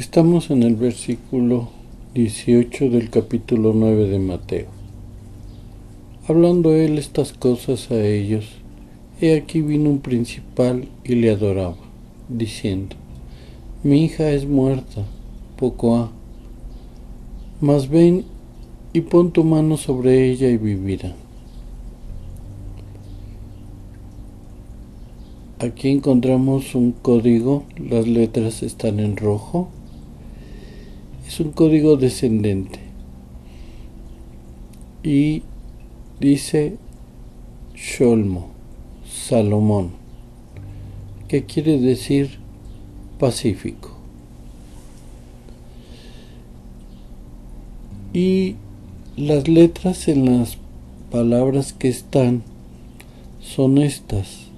Estamos en el versículo 18 del capítulo 9 de Mateo. Hablando él estas cosas a ellos, he aquí vino un principal y le adoraba, diciendo: Mi hija es muerta, poco ha, mas ven y pon tu mano sobre ella y vivirá. Aquí encontramos un código, las letras están en rojo. Es un código descendente y dice Sholmo, Salomón, que quiere decir pacífico. Y las letras en las palabras que están son estas.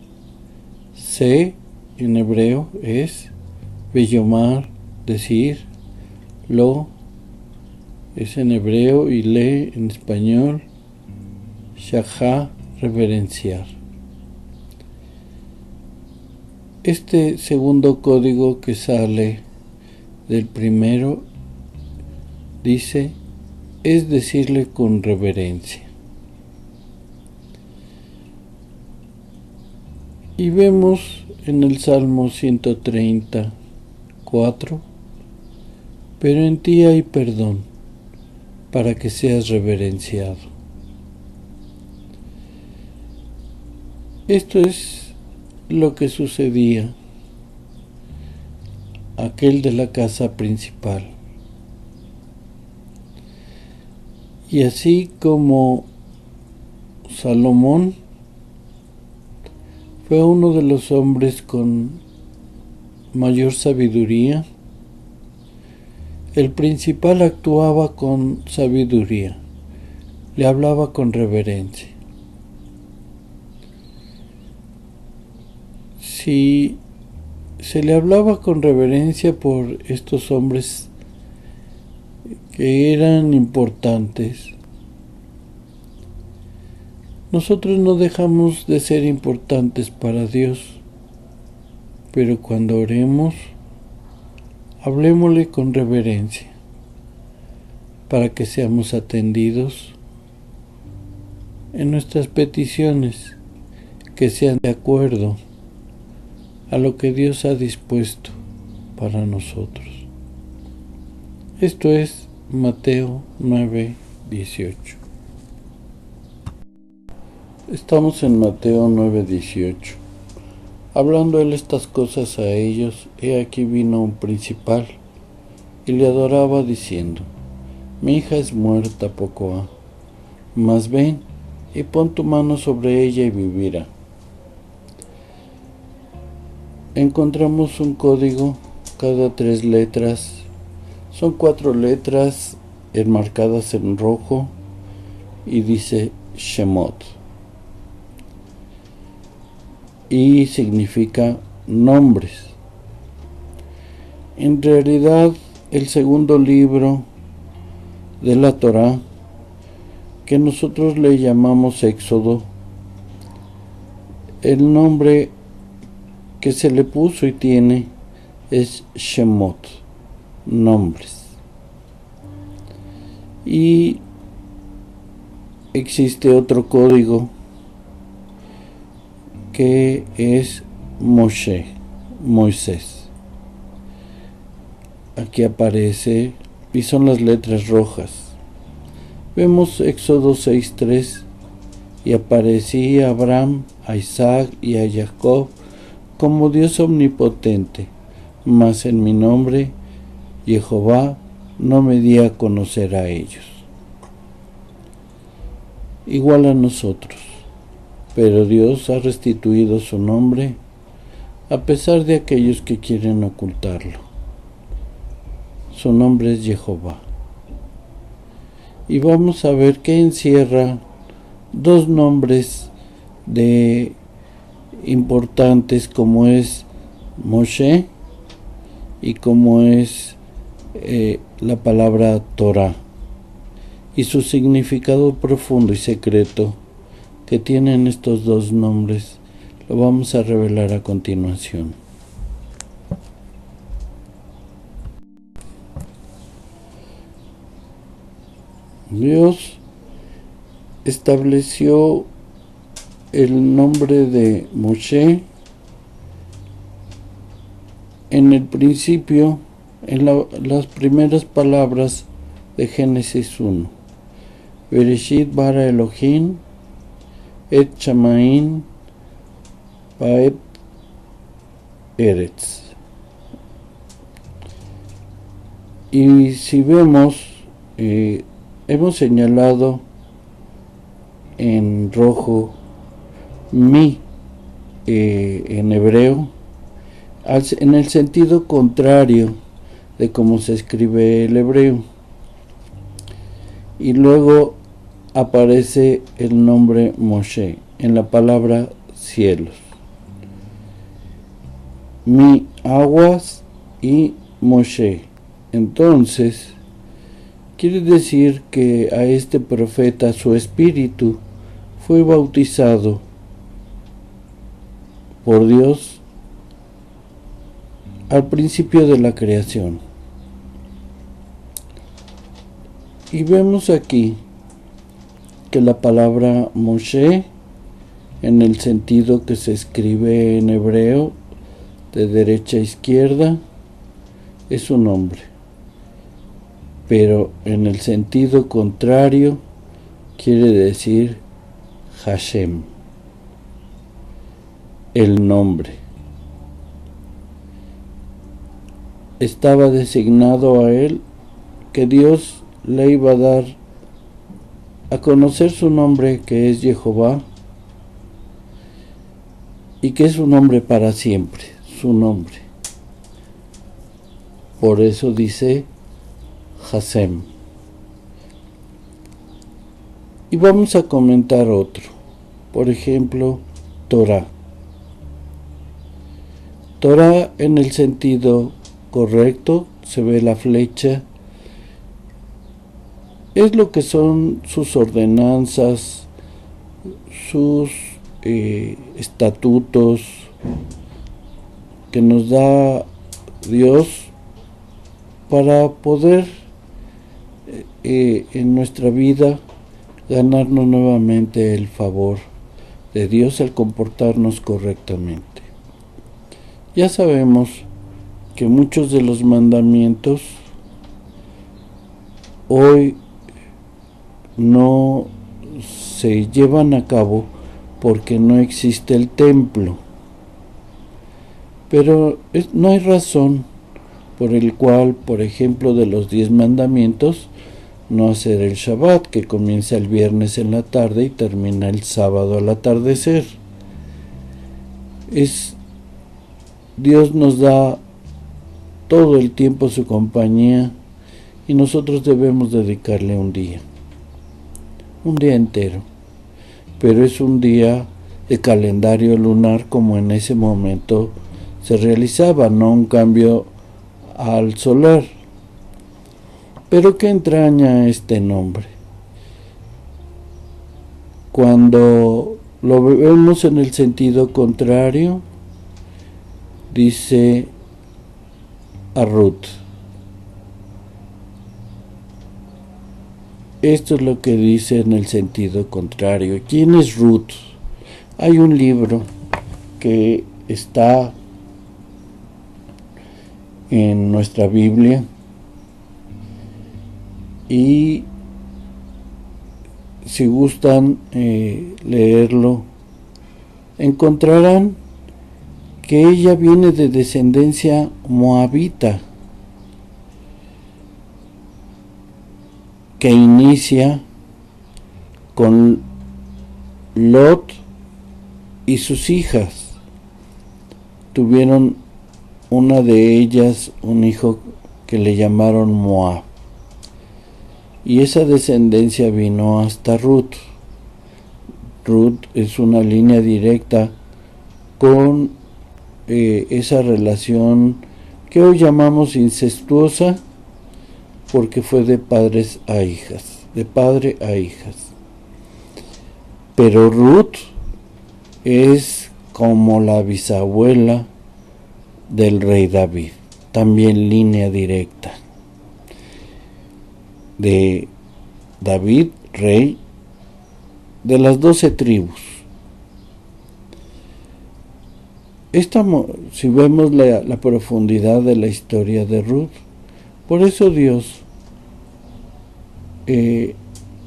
Se en hebreo es Beyomar, decir. Lo es en hebreo y le en español. Shahá, reverenciar. Este segundo código que sale del primero dice: es decirle con reverencia. Y vemos en el Salmo 134: pero en ti hay perdón, para que seas reverenciado. Esto es lo que sucedía aquel de la casa principal. Y así como Salomón fue uno de los hombres con mayor sabiduría, el principal actuaba con sabiduría, le hablaba con reverencia. Si se le hablaba con reverencia por estos hombres que eran importantes, nosotros no dejamos de ser importantes para Dios, pero cuando oremos, hablémosle con reverencia, para que seamos atendidos en nuestras peticiones, que sean de acuerdo a lo que Dios ha dispuesto para nosotros. Esto es Mateo 9:18. Estamos en Mateo 9:18. Hablando él estas cosas a ellos, he aquí vino un principal y le adoraba diciendo: Mi hija es muerta, poco ha, mas ven y pon tu mano sobre ella y vivirá. Encontramos un código, cada 3 letras, son 4 letras enmarcadas en rojo y dice Shemot. Y significa nombres. En realidad, el segundo libro de la Torá, que nosotros le llamamos Éxodo, el nombre que se le puso y tiene es Shemot, nombres. Y existe otro código que es Moshe, Moisés. Aquí aparece y son las letras rojas. Vemos Éxodo 6:3: y aparecí a Abraham, a Isaac y a Jacob como Dios omnipotente, mas en mi nombre, Jehová, no me di a conocer a ellos. Igual a nosotros. Pero Dios ha restituido su nombre a pesar de aquellos que quieren ocultarlo. Su nombre es Jehová. Y vamos a ver que encierra 2 nombres de importantes, como es Moshe y como es la palabra Torah, y su significado profundo y secreto que tienen estos 2 nombres lo vamos a revelar a continuación. Dios estableció el nombre de Moshe en el principio, en las primeras palabras de Génesis 1. Bereshit bara Elohim et Shamaim vaet Eretz. Y si vemos, hemos señalado en rojo mi en hebreo, en el sentido contrario de cómo se escribe el hebreo. Y luego aparece el nombre Moshe en la palabra cielos. Mi aguas y Moshe. Entonces, quiere decir que a este profeta su espíritu fue bautizado por Dios al principio de la creación. Y vemos aquí que la palabra Moshe, en el sentido que se escribe en hebreo, de derecha a izquierda, es un nombre. Pero en el sentido contrario, quiere decir Hashem, el nombre. Estaba designado a él que Dios le iba a dar a conocer su nombre, que es Jehová, y que es un nombre para siempre, su nombre. Por eso dice Hashem. Y vamos a comentar otro. Por ejemplo, Torah. Torah en el sentido correcto, se ve la flecha, es lo que son sus ordenanzas, sus estatutos que nos da Dios para poder en nuestra vida ganarnos nuevamente el favor de Dios al comportarnos correctamente. Ya sabemos que muchos de los mandamientos hoy no se llevan a cabo porque no existe el templo, pero no hay razón por el cual, por ejemplo, de los 10 mandamientos, no hacer el Shabbat, que comienza el viernes en la tarde y termina el sábado al atardecer. Dios nos da todo el tiempo su compañía y nosotros debemos dedicarle un día entero, pero es un día de calendario lunar como en ese momento se realizaba, no un cambio al solar. Pero ¿qué entraña este nombre? Cuando lo vemos en el sentido contrario, dice a Ruth. Esto es lo que dice en el sentido contrario. ¿Quién es Ruth? Hay un libro que está en nuestra Biblia y si gustan leerlo, encontrarán que ella viene de descendencia moabita, que inicia con Lot y sus hijas. Tuvieron una de ellas un hijo que le llamaron Moab, y esa descendencia vino hasta Ruth. Ruth es una línea directa con esa relación que hoy llamamos incestuosa, porque fue de padres a hijas, de padre a hijas. Pero Ruth es como la bisabuela del rey David, también línea directa de David, rey de las 12 tribus. Si vemos la profundidad de la historia de Ruth, por eso Dios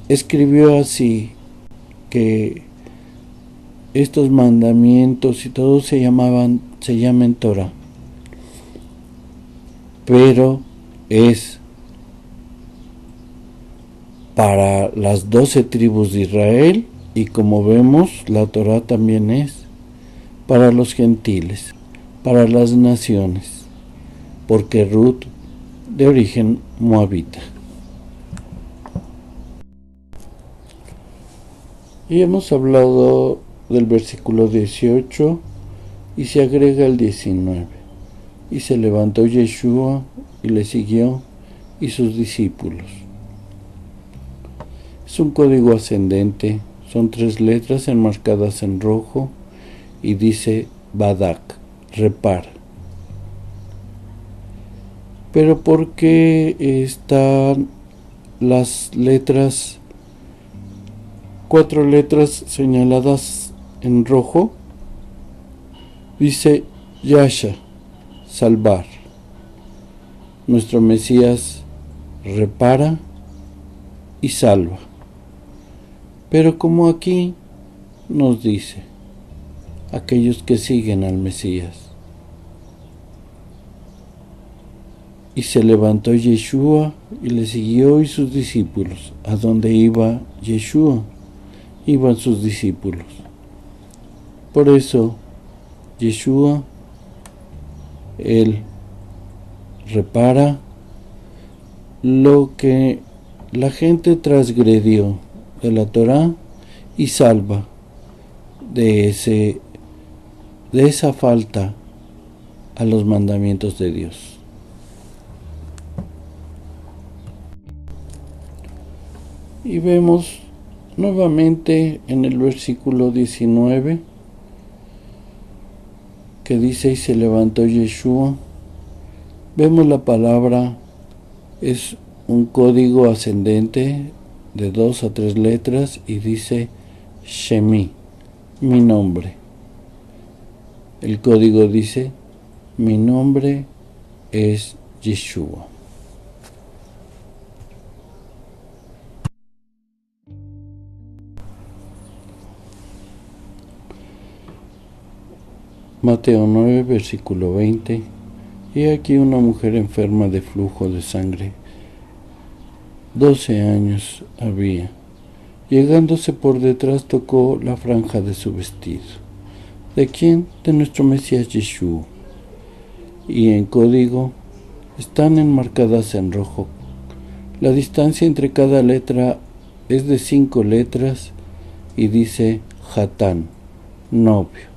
escribió así, que estos mandamientos y todo se llamen Torah, pero es para las 12 tribus de Israel, y como vemos, la Torah también es para los gentiles, para las naciones, porque Ruth de origen moabita. Y hemos hablado del versículo 18 y se agrega el 19. Y se levantó Yeshua y le siguió y sus discípulos. Es un código ascendente, son 3 letras enmarcadas en rojo y dice Badak, repara. Pero ¿por qué están las letras, 4 letras señaladas en rojo? Dice Yasha, salvar. Nuestro Mesías repara y salva. Pero como aquí nos dice, aquellos que siguen al Mesías. Y se levantó Yeshua y le siguió y sus discípulos. ¿A dónde iba Yeshua? Iban sus discípulos. Por eso, Yeshua, él repara lo que la gente transgredió de la Torá y salva de esa falta a los mandamientos de Dios. Y vemos nuevamente en el versículo 19 que dice: y se levantó Yeshua. Vemos la palabra, es un código ascendente de 2 a 3 letras y dice Shemi, mi nombre. El código dice: mi nombre es Yeshua. Mateo 9, versículo 20. Y aquí una mujer enferma de flujo de sangre. 12 años había. Llegándose por detrás tocó la franja de su vestido. ¿De quién? De nuestro Mesías Yeshua. Y en código están enmarcadas en rojo. La distancia entre cada letra es de 5 letras y dice Hatán, novio.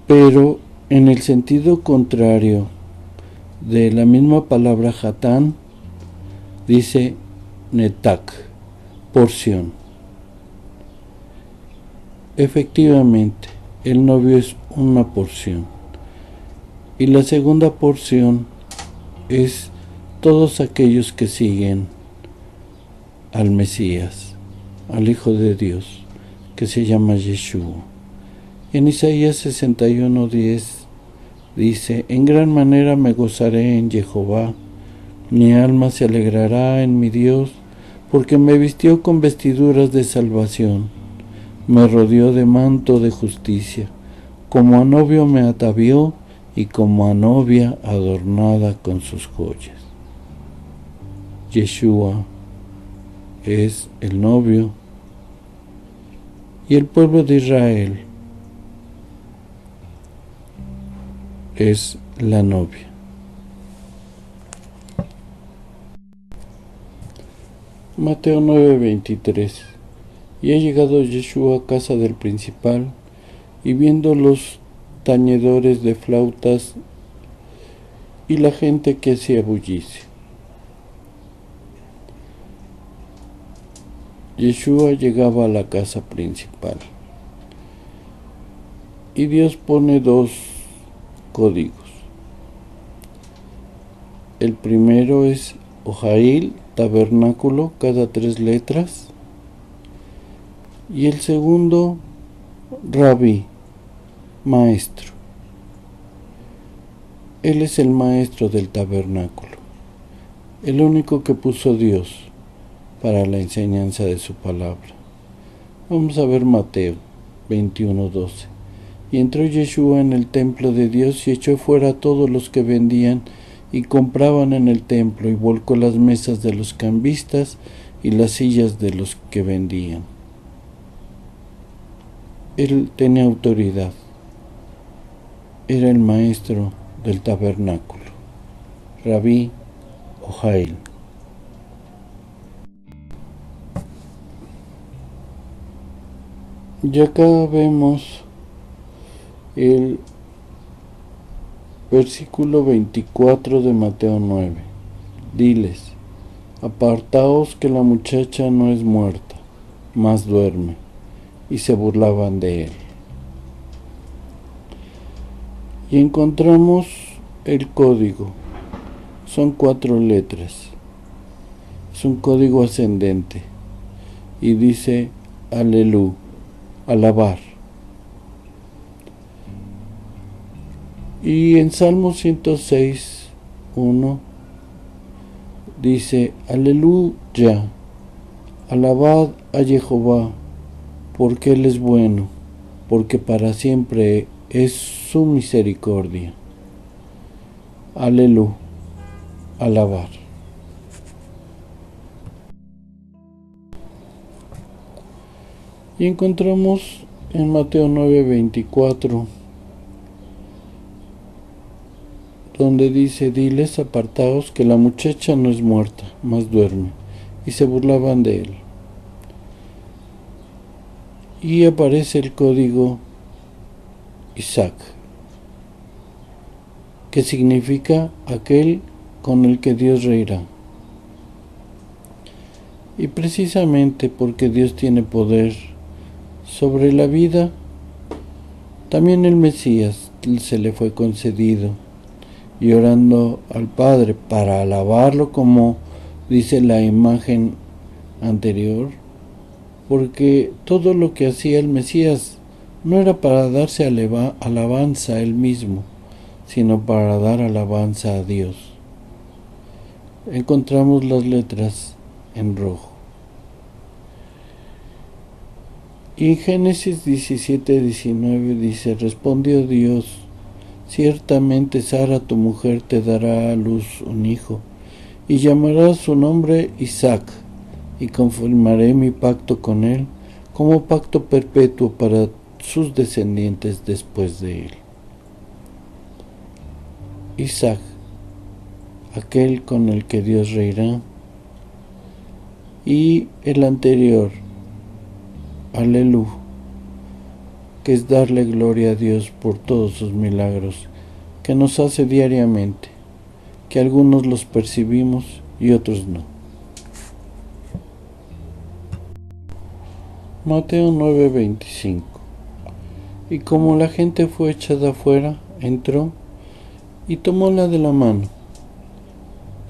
Pero en el sentido contrario de la misma palabra Hatán, dice Netak, porción. Efectivamente, el novio es una porción. Y la segunda porción es todos aquellos que siguen al Mesías, al Hijo de Dios, que se llama Yeshua. En Isaías 61:10 dice: en gran manera me gozaré en Jehová, mi alma se alegrará en mi Dios, porque me vistió con vestiduras de salvación, me rodeó de manto de justicia, como a novio me atavió y como a novia adornada con sus joyas. Yeshua es el novio y el pueblo de Israel es la novia. Mateo 9:23. Y ha llegado Yeshua a casa del principal, y viendo los tañedores de flautas y la gente que se abullice. Yeshua llegaba a la casa principal. Y Dios pone 2 códigos. El primero es Ojail tabernáculo, cada 3 letras. Y el segundo, Rabí, maestro. Él es el maestro del tabernáculo, el único que puso Dios para la enseñanza de su palabra. Vamos a ver Mateo 21:12. Y entró Yeshua en el templo de Dios y echó fuera a todos los que vendían y compraban en el templo, y volcó las mesas de los cambistas y las sillas de los que vendían. Él tenía autoridad. Era el maestro del tabernáculo, Rabí o Jael. Y acá vemos el versículo 24 de Mateo 9. Diles: apartaos, que la muchacha no es muerta, mas duerme. Y se burlaban de él. Y encontramos el código. Son 4 letras. Es un código ascendente. Y dice Alelú, alabar. Y en Salmo 106:1 dice: aleluya, alabad a Jehová, porque Él es bueno, porque para siempre es su misericordia. Aleluya, alabar. Y encontramos en Mateo 9:24, donde dice: diles, apartaos, que la muchacha no es muerta, mas duerme. Y se burlaban de él. Y aparece el código Isaac, que significa aquel con el que Dios reirá. Y precisamente porque Dios tiene poder sobre la vida, también el Mesías se le fue concedido, y orando al Padre para alabarlo, como dice la imagen anterior, porque todo lo que hacía el Mesías no era para darse alabanza a él mismo, sino para dar alabanza a Dios. Encontramos las letras en rojo. Y en Génesis 17:19 dice: respondió Dios: ciertamente Sara tu mujer te dará a luz un hijo, y llamarás su nombre Isaac, y confirmaré mi pacto con él como pacto perpetuo para sus descendientes después de él. Isaac, aquel con el que Dios reirá. Y el anterior, Aleluya, que es darle gloria a Dios por todos sus milagros que nos hace diariamente, que algunos los percibimos y otros no. Mateo 9:25. Y como la gente fue echada afuera, entró y tomóla de la mano,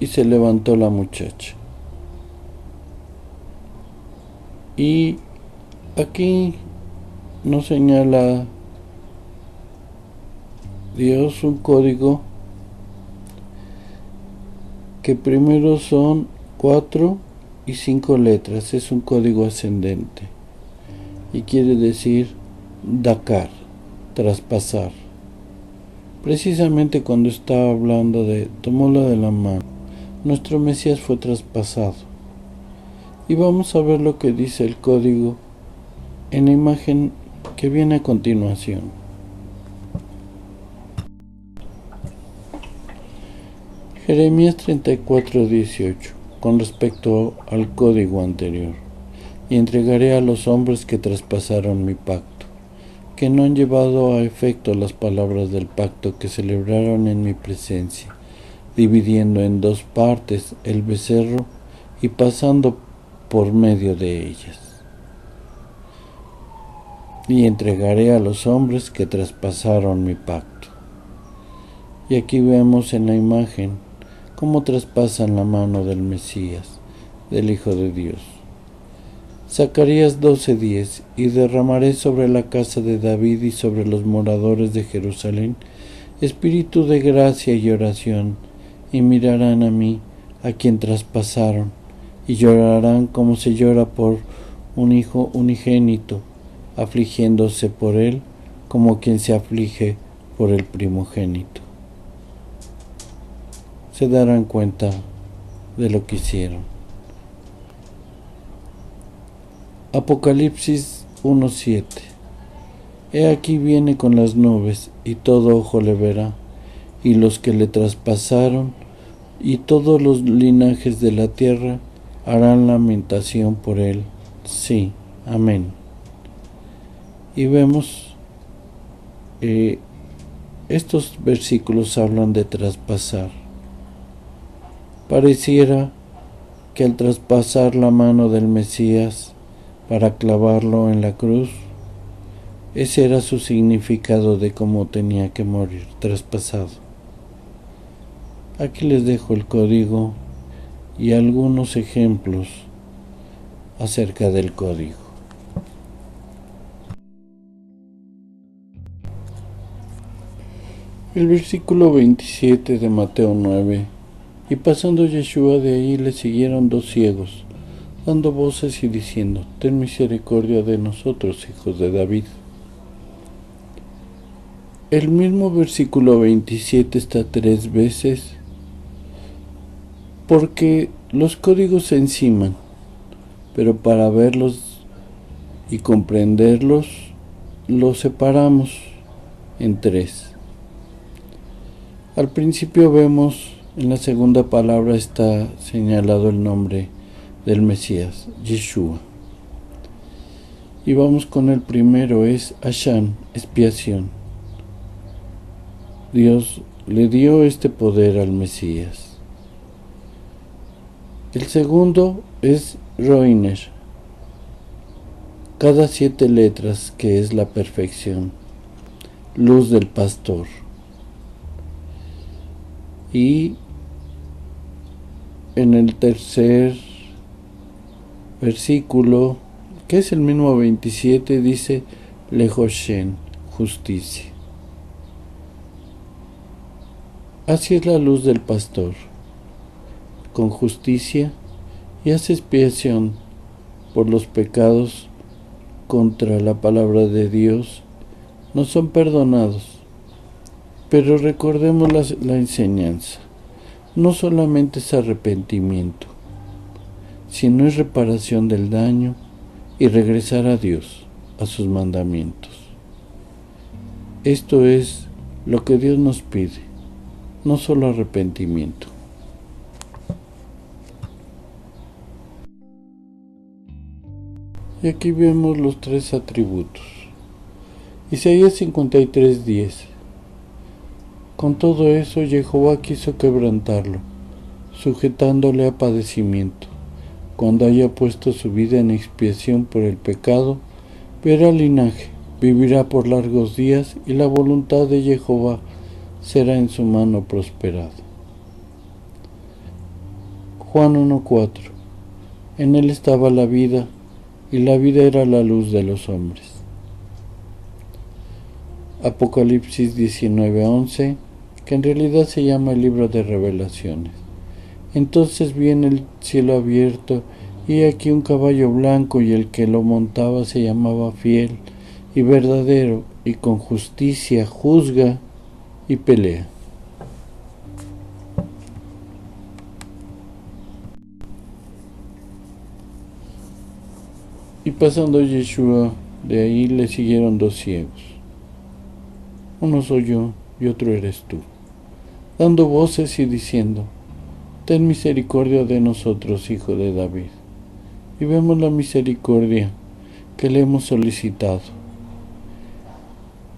y se levantó la muchacha. Y aquí nos señala Dios un código que primero son 4 y 5 letras. Es un código ascendente y quiere decir Dakar, traspasar. Precisamente cuando estaba hablando de tomóla de la mano, nuestro Mesías fue traspasado. Y vamos a ver lo que dice el código en la imagen que viene a continuación. Jeremías 34:18, con respecto al código anterior: y entregaré a los hombres que traspasaron mi pacto, que no han llevado a efecto las palabras del pacto que celebraron en mi presencia, dividiendo en 2 partes el becerro y pasando por medio de ellas. Y entregaré a los hombres que traspasaron mi pacto. Y aquí vemos en la imagen cómo traspasan la mano del Mesías, del Hijo de Dios. Zacarías 12:10: y derramaré sobre la casa de David y sobre los moradores de Jerusalén espíritu de gracia y oración, y mirarán a mí, a quien traspasaron, y llorarán como se llora por un hijo unigénito, afligiéndose por él como quien se aflige por el primogénito. Se darán cuenta de lo que hicieron. Apocalipsis 1:7: he aquí viene con las nubes, y todo ojo le verá, y los que le traspasaron, y todos los linajes de la tierra harán lamentación por él. Sí, amén. Y vemos, estos versículos hablan de traspasar. Pareciera que al traspasar la mano del Mesías para clavarlo en la cruz, ese era su significado de cómo tenía que morir, traspasado. Aquí les dejo el código y algunos ejemplos acerca del código. El versículo 27 de Mateo 9: y pasando Yeshua de ahí le siguieron 2 ciegos, dando voces y diciendo: ten misericordia de nosotros, hijos de David. El mismo versículo 27 está 3 veces porque los códigos se enciman, pero para verlos y comprenderlos los separamos en 3. Al principio vemos, en la segunda palabra está señalado el nombre del Mesías, Yeshua. Y vamos con el primero, es Ashan, expiación. Dios le dio este poder al Mesías. El segundo es Roiner, cada 7 letras, que es la perfección, luz del pastor. Y en el tercer versículo, que es el mismo 27, dice Lehoshen, justicia. Así es la luz del pastor, con justicia, y hace expiación por los pecados contra la palabra de Dios. No son perdonados, pero recordemos la enseñanza. No solamente es arrepentimiento, sino es reparación del daño y regresar a Dios, a sus mandamientos. Esto es lo que Dios nos pide, no solo arrepentimiento. Y aquí vemos los 3 atributos. Isaías 53:10: con todo eso Jehová quiso quebrantarlo, sujetándole a padecimiento. Cuando haya puesto su vida en expiación por el pecado, verá linaje, vivirá por largos días, y la voluntad de Jehová será en su mano prosperada. Juan 1:4: en él estaba la vida, y la vida era la luz de los hombres. Apocalipsis 19:11, que en realidad se llama el libro de revelaciones. Entonces vi en el cielo abierto, y aquí un caballo blanco, y el que lo montaba se llamaba Fiel y Verdadero, y con justicia juzga y pelea. Y pasando Yeshua de ahí le siguieron 2 ciegos. Uno soy yo y otro eres tú, dando voces y diciendo: ten misericordia de nosotros, hijo de David. Y vemos la misericordia que le hemos solicitado.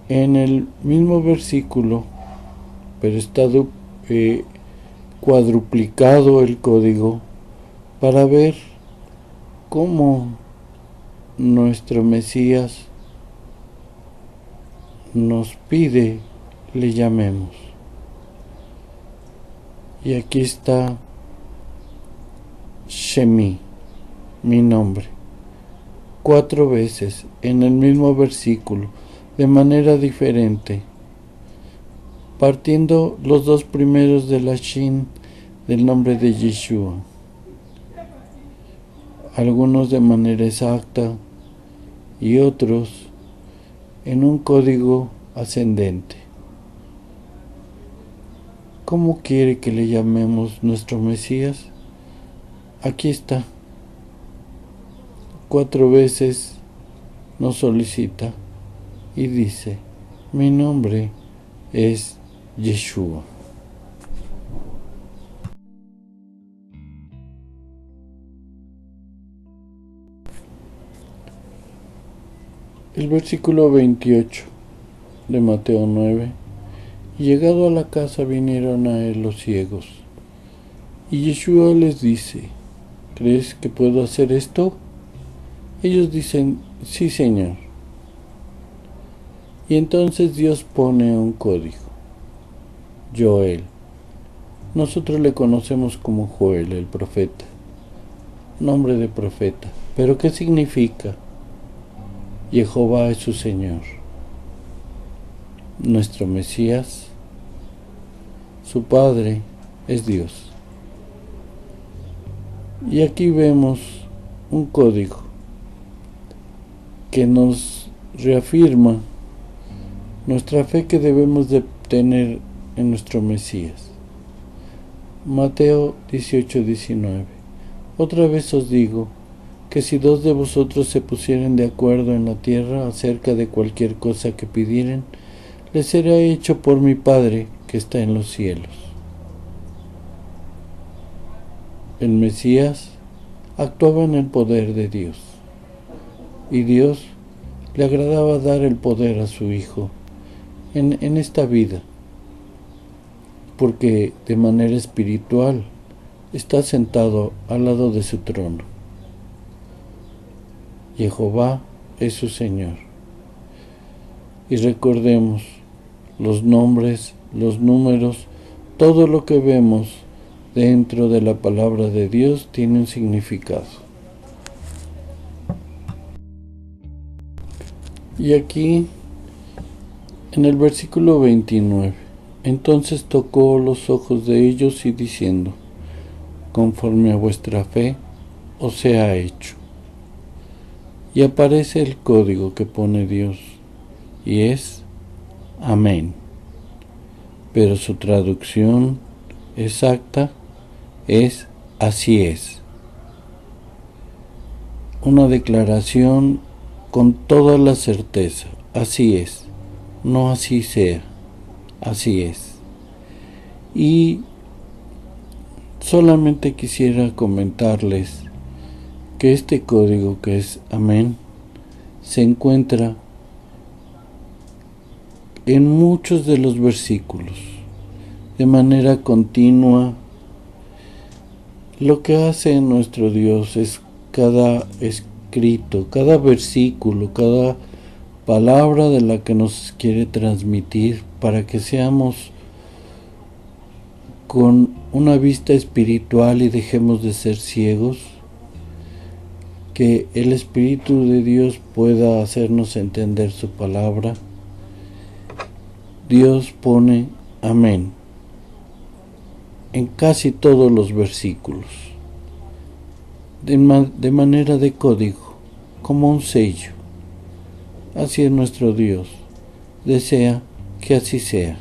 En el mismo versículo, pero está cuadruplicado el código para ver cómo nuestro Mesías nos pide le llamemos. Y aquí está Shemi, mi nombre. 4 veces en el mismo versículo, de manera diferente, partiendo los 2 primeros de la Shin del nombre de Yeshua, algunos de manera exacta y otros en un código ascendente. ¿Cómo quiere que le llamemos nuestro Mesías? Aquí está. 4 veces nos solicita y dice: mi nombre es Yeshua. El versículo 28 de Mateo 9. Llegado a la casa vinieron a él los ciegos, y Yeshua les dice: ¿crees que puedo hacer esto? Ellos dicen: sí, Señor. Y entonces Dios pone un código. Joel. Nosotros le conocemos como Joel, el profeta. Nombre de profeta. ¿Pero qué significa? Jehová es su Señor. Nuestro Mesías, su Padre, es Dios. Y aquí vemos un código que nos reafirma nuestra fe que debemos de tener en nuestro Mesías. Mateo 18:19. Otra vez os digo que si 2 de vosotros se pusieren de acuerdo en la tierra acerca de cualquier cosa que pidieren, les será hecho por mi Padre que está en los cielos. El Mesías actuaba en el poder de Dios, y Dios le agradaba dar el poder a su Hijo en esta vida, porque de manera espiritual está sentado al lado de su trono. Jehová es su Señor. Y recordemos los nombres, los números, todo lo que vemos dentro de la palabra de Dios tiene un significado. Y aquí, en el versículo 29, entonces tocó los ojos de ellos y diciendo: conforme a vuestra fe os sea hecho. Y aparece el código que pone Dios, y es amén. Pero su traducción exacta es así es. Una declaración con toda la certeza. Así es. No así sea. Así es. Y solamente quisiera comentarles que este código, que es amén, se encuentra en muchos de los versículos de manera continua. Lo que hace nuestro Dios es cada escrito, cada versículo, cada palabra de la que nos quiere transmitir, para que seamos con una vista espiritual y dejemos de ser ciegos, que el Espíritu de Dios pueda hacernos entender su palabra. Dios pone amén en casi todos los versículos, de manera de código, como un sello. Así es nuestro Dios. Desea que así sea.